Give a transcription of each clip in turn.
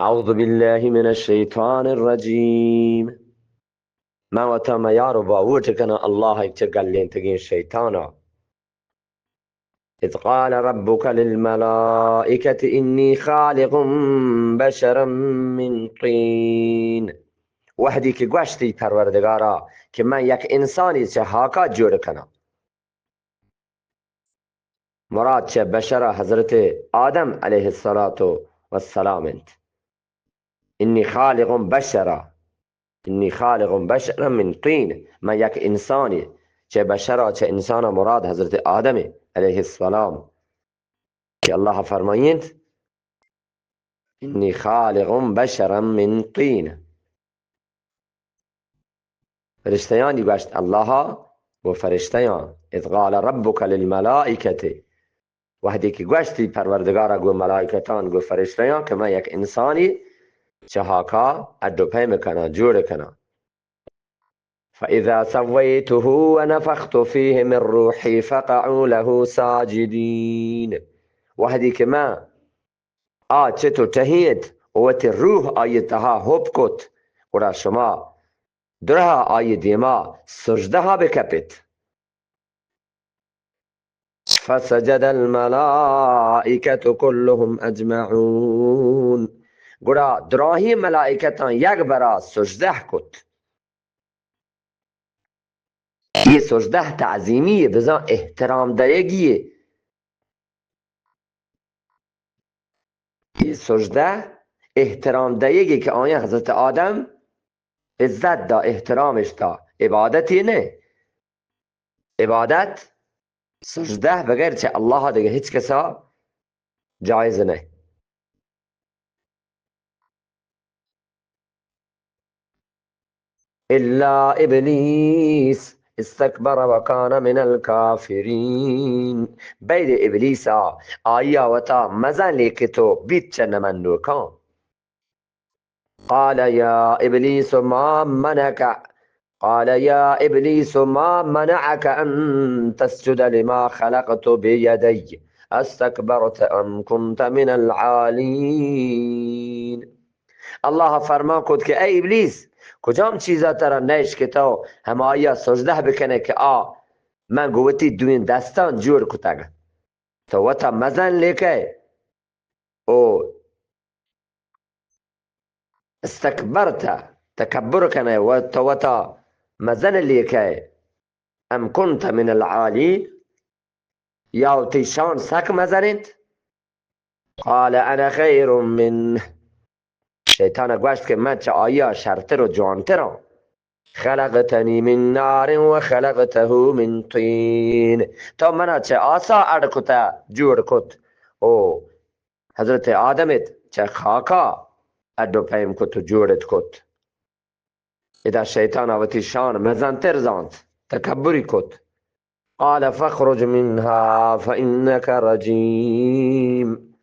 أعوذ بالله من الشيطان الرجيم. ما وتم يارو باوتكنا الله يتقلين تقين شيطانا. إذ قال ربك للملائكة إني خالق بشرا من طين. وحدی که گوشتی پروردگارا که من یک انسانی چه هاکا جور کنم. مراد چه بشر حضرت آدم علیه السلام انت. إني خالق بشرا من طين. من یک انسانی چه بشرا چه انسان مراد حضرت آدم علیه السلام که الله فرمایند إني خالق بشرا من طين. فرشتیانی گوشت الله و فرشتیان اذ قال ربک للملائکه. وحدی که گوشتی پروردگارا گو ملائکتان گو فرشتیان که من یک انسانی چه هاکا ادو پی میکنه جور کنه. فإذا سويته ونفخت فيه من روحي فقعوا له ساجدين. وحدی که من چتو تهید و تی روح آیتها حب کت و شما درها آی دیما سجده ها بکپید. فسجد الملائكة كلهم اجمعون. گوڑا دراهی ملائکتان یک برا سجده کت. یہ سجده تعظیمیه بزن احترام دهگیه. یہ سجده احترام دهگی که آیا حضرت آدم عزت دا احترامش دا. عبادتی نه. عبادت سجده بغیر چه الله دیگه هیچ کسا جایز نه. الا ابلیس استکبر و کان من الكافرین. بید ابلیسا آیا وطا مزن لیکتو بیت چه نمندو کان. قال يا إبليس ما منعك أن تسجد لما خلقت بيدي استكبرت أم كنت من العالين. الله فرمان کد که ای ابلیس کجام چیزا ترا نیش که تو هم آیا سجده بکنه که من گوتی دوین دستان جور کتاگ تو وطا مزن لیکه او استكبرت تكبر کنه و تو وطا مزن لیکه ام كنت من العالين یا تیشان سک مزنید. قال انا خیر من. شیطان گوشت که من چه آیا شرطر و جوانترم. خلقتنی من نار و خلقته من طین. تو منا چه آسا اڑکتا جور کت او حضرت آدمت چه خاکا ادو پیم کت و جورت کت. اذا شیطان آوتی شان مزنتر زاند تکبری کت. قال فخرج منها فإنك رجیم.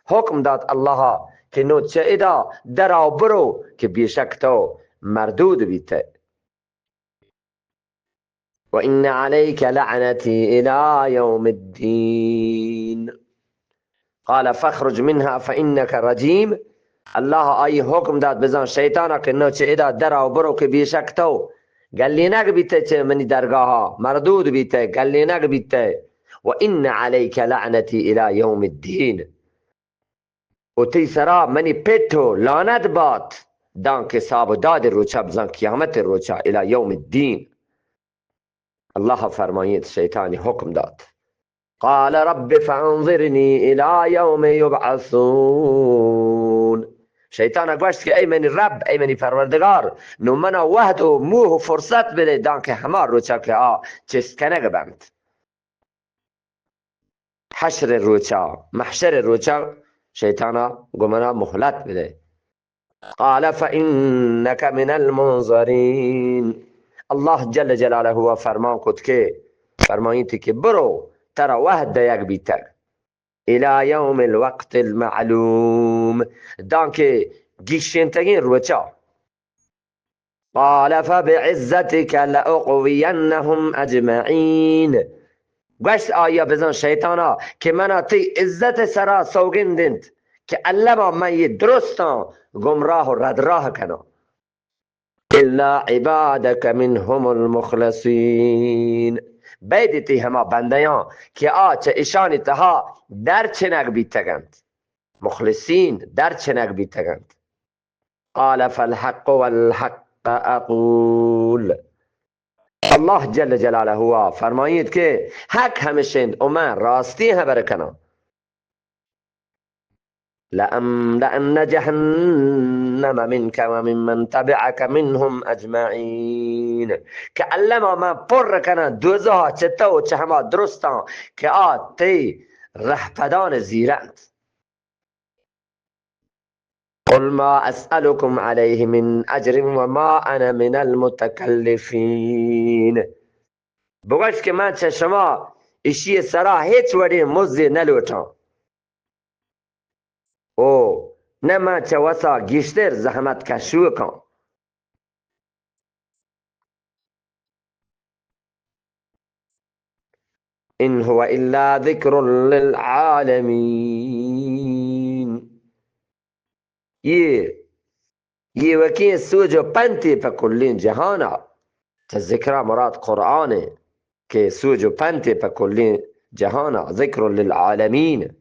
حکم داد الله که نو چه ادا درا برو که بیشک تو مردود بیته. و این علیک لعنتی الى یوم الدین. قال فخرج منها فإنك رجیم. الله آئی حکم داد بزن شیطانا که نو چه ادا درا برو که بیشک تو گلینک بیته چه منی درگاها مردود بیته گلینک بیته. و این علیک لعنتی الى یوم الدین. و تی سرا منی پیتو لانت باد دان که صاحب داد روچا بزن قیامت روچا الى یوم الدین. الله فرمایید شیطانی حکم داد. قال رب فانظرنی الى یوم یبعثون. شیطان گوشت که ای منی رب ای منی پروردگار نو منا وحد و موه و فرصت بده دان که همه روچا که چست کنگ بند. حشر روچا محشر روچا شیطانا گمنا مهلت بده. قال فإنك من المنظرین. الله جل جلاله هو فرمان کد که فرمایید که برو ترا وحد یک بیتر الى یوم الوقت المعلوم دان که گیشنتگین روچا. قال فبعزتك لأغوینهم اجمعین. گوشت آیا بزن شیطانا که منا تی عزت سرا سوگندند که علما من یه درستا گمراه و ردراه کنم. الا عبادك منهم المخلصین، بیدیتی همه بندیان که آچه ایشانی تها در چنگ بیتگند، مخلصین در چنگ بیتگند. قال فالحق والحق اقول، الله جل جلاله هو فرمایید که حق همشند و من راستی ها برکنم. لأملأن جهنم منك وممن تبعك منهم اجمعین، که علما من پر کنم دوزها چه تو چه همه درستان که آتی رهپدان زیرند. قل ما اسألكم عليه من اجر وما انا من المتکلفین، بگوش که من چه شما اشی سرا هیچ وری مزی نلوٹم او نه من چه وسا گیشتر زحمت کشو کن. ان هو الا ذکر للعالمین، یہ وکی سوجو پنتی پا کلین جهانا. ذکر مراد قرآن که سوجو پنتی پا کلین جهانا، ذکر للعالمین.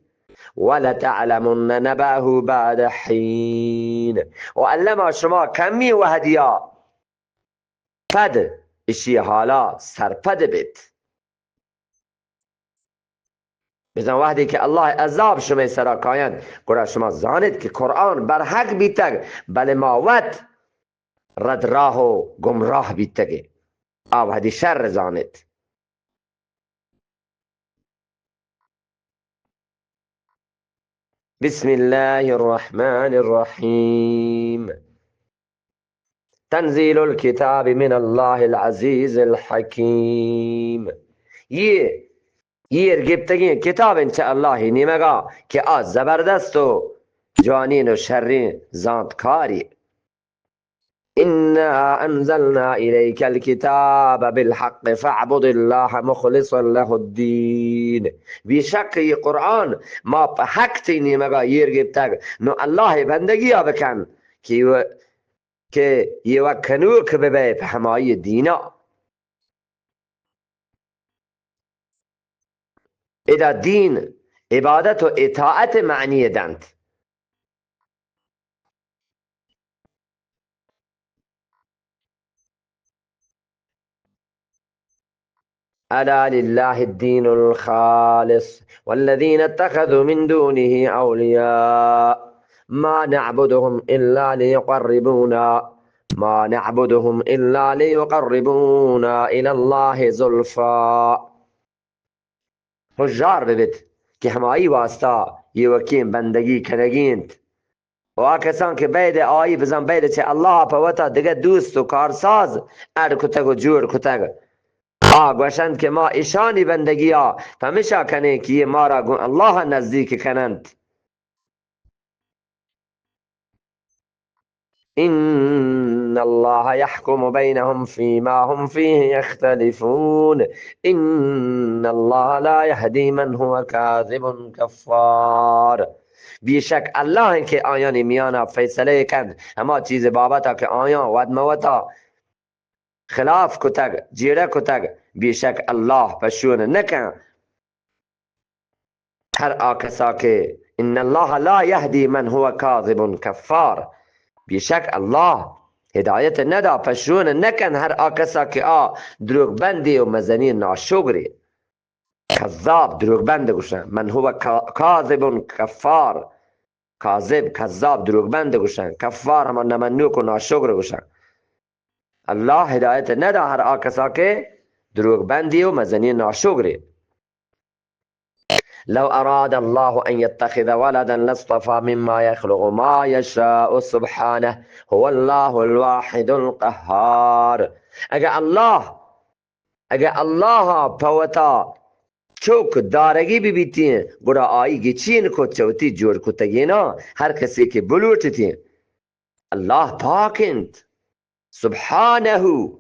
ولتعلمن نبأه بعد حین، و علما شما کمی و هدیا پد اشی حالا سرپد بید. بزن وحدی که الله عذاب شما سرا کاین گره شما زانید که قرآن بر حق بیتگ، بله ما وقت رد راه و گمراه بیتگه. وحدی شر زانید. بسم الله الرحمن الرحیم. تنزیل الكتاب من الله العزیز الحکیم. یہ ارگبتگی کتاب انچه اللهی نیمگا که آز زبردست و جوانین و شرین زانتکاری. إنا أنزلنا إليك الكتاب بالحق فاعبد الله مخلصا له الدين. بیشک قرآن ما په حق تینی مگا یرگبتگ نو الله بندگی ها بکن که یوکنوک ببه په همایی دینا. اذا دین عبادت و اطاعت معنی دند. ألا لله الدين الخالص والذين اتخذوا من دونه أولياء ما نعبدهم إلا ليقربونا إلى الله زلفى. هشدار ببید که همایی واسطه یوکیم بندگی کنگیند و کسان که بید آیی بزن بید چه الله پوتا دیگه دوست و کارساز ار کتگ و جور کتگ گوشند که ما ایشانی بندگی ها فمشا کنه که ما را الله نزدیک کنند. إن الله يحكم بينهم فيما هم فيه يختلفون إن الله لا يهدي من هو كاذب كفار. بیشک الله که آیان میانا فیصله کند اما چیز بابتا که آیان ود موتا خلاف کتگ جیره کتگ بیشک الله پشون نکن هر آکسا که ان الله لا يهدي من هو كاذب كفار. بیشک الله هدایت ندا پشون نکن هر آکسا که دروغ بندی و مزنی ناشگری کذاب دروغ بند گوشن. من هو کاذب کفار، کاذب کذاب دروغ بند گوشن، کفار همان نمنوک و ناشگر گوشن. الله هدایت ندا هر آکسا که دروغ بندی و مزنی ناشگری. لو أراد الله أن يتخذ ولدا لاصطفى مما يخلق ما يشاء سبحانه هو الله الواحد القهار. اگر الله پوتا چوک دارگی بیتین گرا آئی گی چین کو چوتی جور کتگینا هر کسی که بلوٹتی الله پاکند سبحانه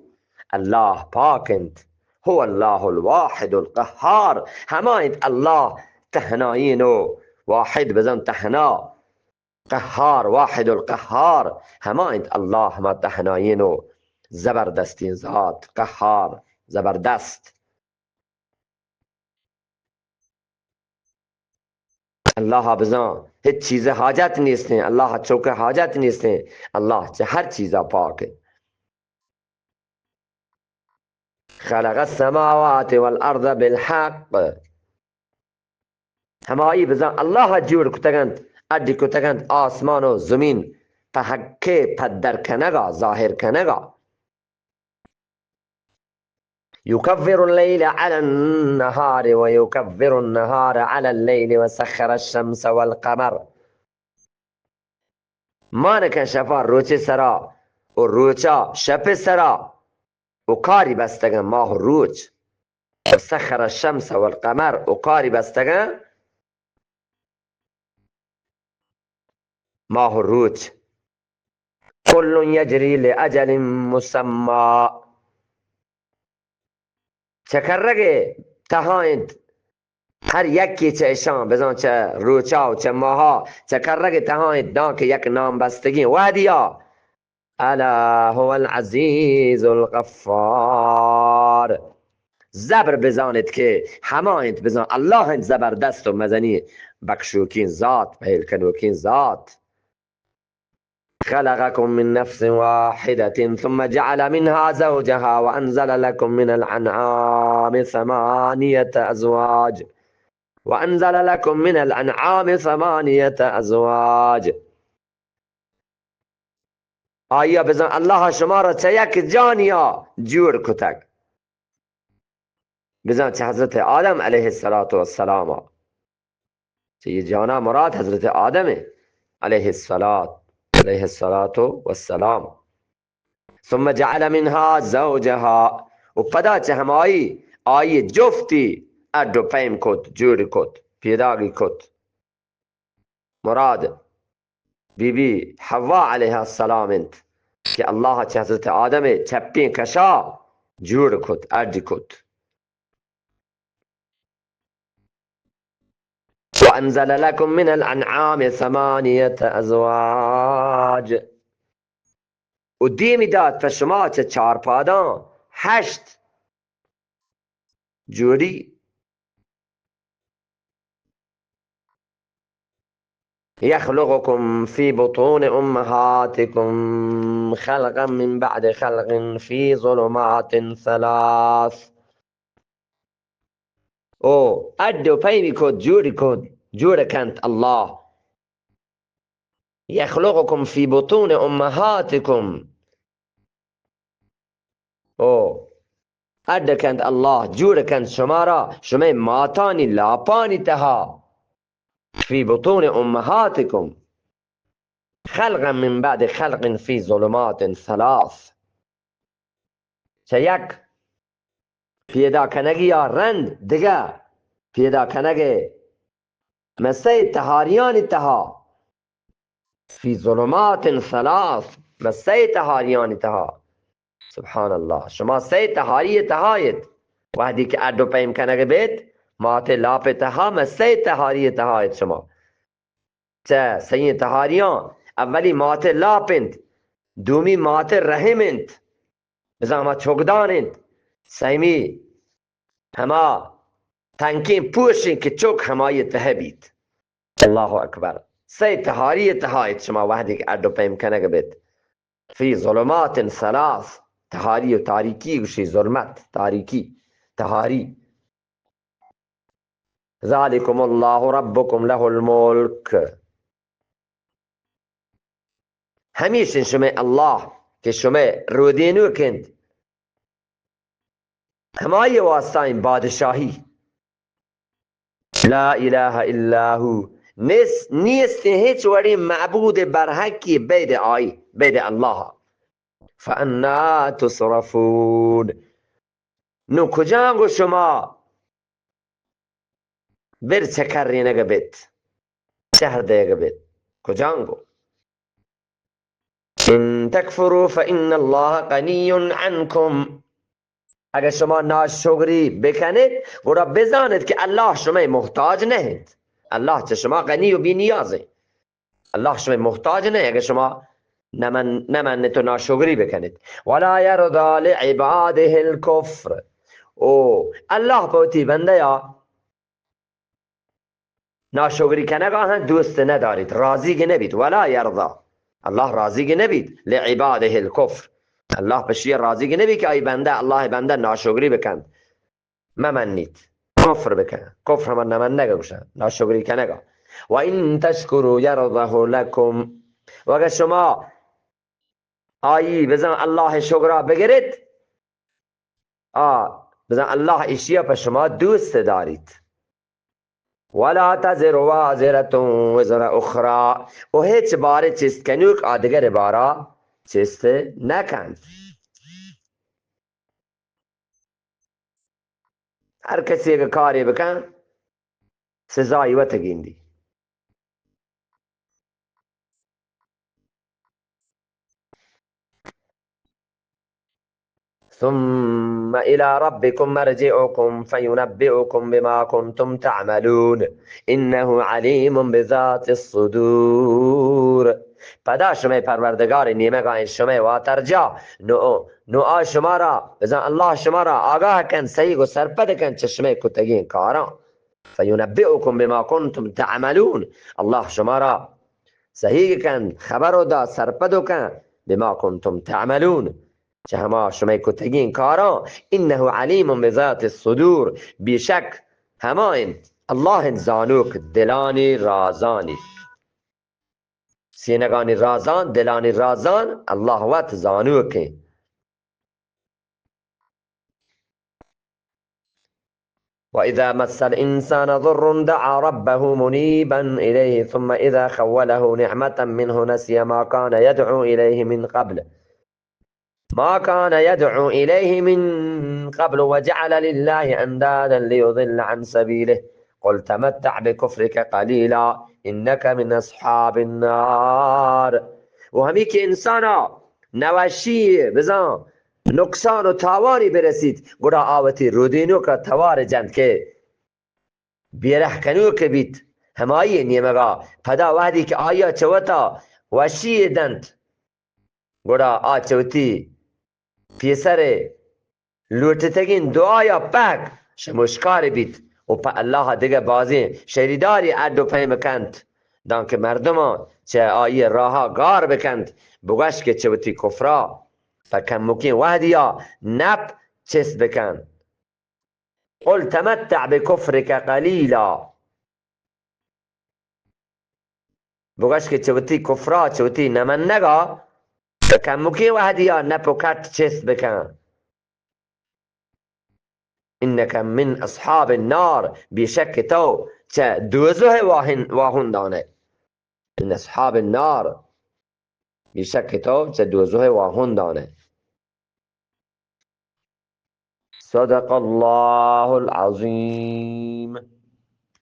الله پاکند هو الله الواحد القهار. هماند الله تهناین و واحد بزن تهنا قهار واحد القهار همایند الله همه تهناین و زبردستین ذات قهار زبردست الله بزن هیچ چیز حاجت نیست الله چوک حاجت نیست الله چه هر چیزا پاکه خلق السماوات والارض بالحق همایی بزن الله جور کتگند ادی کتگند آسمان و زمین په حقه پدر کنگا ظاهر کنگا يكفر الليل على النهار ويكفر النهار على الليل وسخر الشمس والقمر ما نکن شفا روچ سرا و روچا شپ سرا و کاری بستگن ماه و روچ و سخر الشمس والقمر و کاری بستگن ماه و روچ كل يجري لأجل مسمى چکرگه تهایند هر یکی چه اشان بزن چه روچا و چه ماها چکرگه تهایند دان که یک نام بستگی وادیا الا هو العزیز الغفار زبر بزانید که همایند بزن الله هند زبردست و مزنی بخشوکین ذات پهلکنوکین ذات خلقكم من نفس واحدة ثم جعل منها زوجها وأنزل لكم من الأنعام ثمانية أزواج وأنزل لكم من الأنعام ثمانية أزواج آیا بزن الله شما را چه یک جانیا جور کتک بزن چه حضرت آدم علیه السلام چه یه جانا مراد حضرت آدم علیه السلام ثم جعل منها زوجها و پدا چه همایی آیه جفتی ادو پیم کد جور کد پیداگی کد مراد بی حوا علیه السلام انت که الله چه حضرت آدم چپین کشا جور کد ادی کد وأنزل لكم من الأنعام ثمانية أزواج و دیمی داد پر شما چه چار پادان 8 جوری يخلقكم في بطون أمهاتكم خلقا من بعد خلق في ظلمات 3 او ادو پیمی کد جوری کد جور کند الله يخلقكم في بطون أمهاتكم او اد کند الله جور کند شما را شما ماتانی لاپانی تها في بطون أمهاتكم خلقا من بعد خلق في ظلمات 3 چه یک پیدا کنگی یا رند دیگه پیدا کنگی مسیح تهاریان تها فی ظلمات 3 مسیح تهاریان تها سبحان الله شما سی تهاری تهایت وحدی که ادو پیم کنگی بید مات لاپ تها مسیح تهاری تهایت شما چه سی تهاریان اولی مات لاپند دومی مات رحمند بزن ما چوکدانند سیمی هما تنکین پوشین که چوک همایی تهبید الله اکبر سی تهاری تهایت شما وحدی که ادو پیم کنگی بید فی ظلمات 3 تهاری و تاریکی گوشی ظلمت تاریکی تهاری ذالکم الله ربکم له الملک همیشن شما الله که شما رودینو کند همای واسطین بادشاهی لا اله الا هو نیست هیچ وری معبود برحقی بید الله فانا تصرفون نو کجانگو شما بر چکری نگه بید شهر دیگه بید کجانگو ان تکفروا فان الله غنی عنکم اگر شما ناشکری بکنید گورا بزانید که الله شما محتاج نهید الله چه شما غنی و بی نیازه الله شما محتاج نه اگه شما نمنید و ناشکری بکنید. ولا یرضا لعباده الکفر. او الله پوتی بنده یا ناشکری کنگاه دوست ندارید، راضی نبید. ولا یرضا، الله راضی نبید لعباده الکفر. الله بشی راضی نبید که ای بنده، الله بنده ناشکری بکن، ممنید، کفر بکن. کفر هم نمن نگوشن، ناشکری کنگاه. و این تشکروا یرضه لکم. و اگر شما آیی بزن الله شکر بگیرید، بزن الله ایشیا پر شما دوست دارید. ولا تزر وازرة وزر اخرى. و هیچ باره چیست کنوک آدگر بارا چیست نکند. هر کسی که کاری بکن سزایی و تگیندی. ثم إلى ربكم مرجعكم فينبئكم بما كنتم تعملون إنه عليم بذات الصدور. پدا شما پروردگار نیمگاه شما و ترجع نو شما را بزن الله شما را آگاه کن، صحیح و سرپد کن چشمه کتگین کارا. فینبئکم بما کنتم تعملون. الله شما را صحیح کن، خبر دا سرپد کن بما کنتم تعملون، چه هما شما کتگین کارا. انه علیم بذات الصدور. بیشک هما این الله زانوک دلانی رازانی، سینگانی رازان دلانی رازان الله وات زانوک. وإذا مس الإنسان ضر دعا ربه منيبا إليه ثم إذا خوله نعمة منه نسي ما كان يدعو إليه من قبل وجعل لله أندادا ليضل عن سبيله. قل تمتع بكفرك قليلا إنك من أصحاب النار. و همی که انسانا نوشی بزن نقصان و تاوانی برسید، گوڑا آوتی رودینو که توار جند که بیره کنو که بیت همایی نیمگا پدا وحدی که آیا چوتا وشی دند، گوڑا آچوتی پیسر لوٹتگین دعایا پاک شمشکار بیت و پا الله دیگه بازی شریداری ادو پیم کند دان که مردم چه آیی راها گار بکند بگوش که چوتی کفرا فکم مکین وحدیا نب چس بکن. قل تمتع بکفرک قلیلا. بگوش که چوتی کفرا چوتی نمن نگا فکم مکین وحدیا نب و کت چس بکن. انك من اصحاب النار. بشك تو چه دوزه واهن دانه. من اصحاب النار. بشك تو چه دوزه واهن دانه. صدق الله العظيم.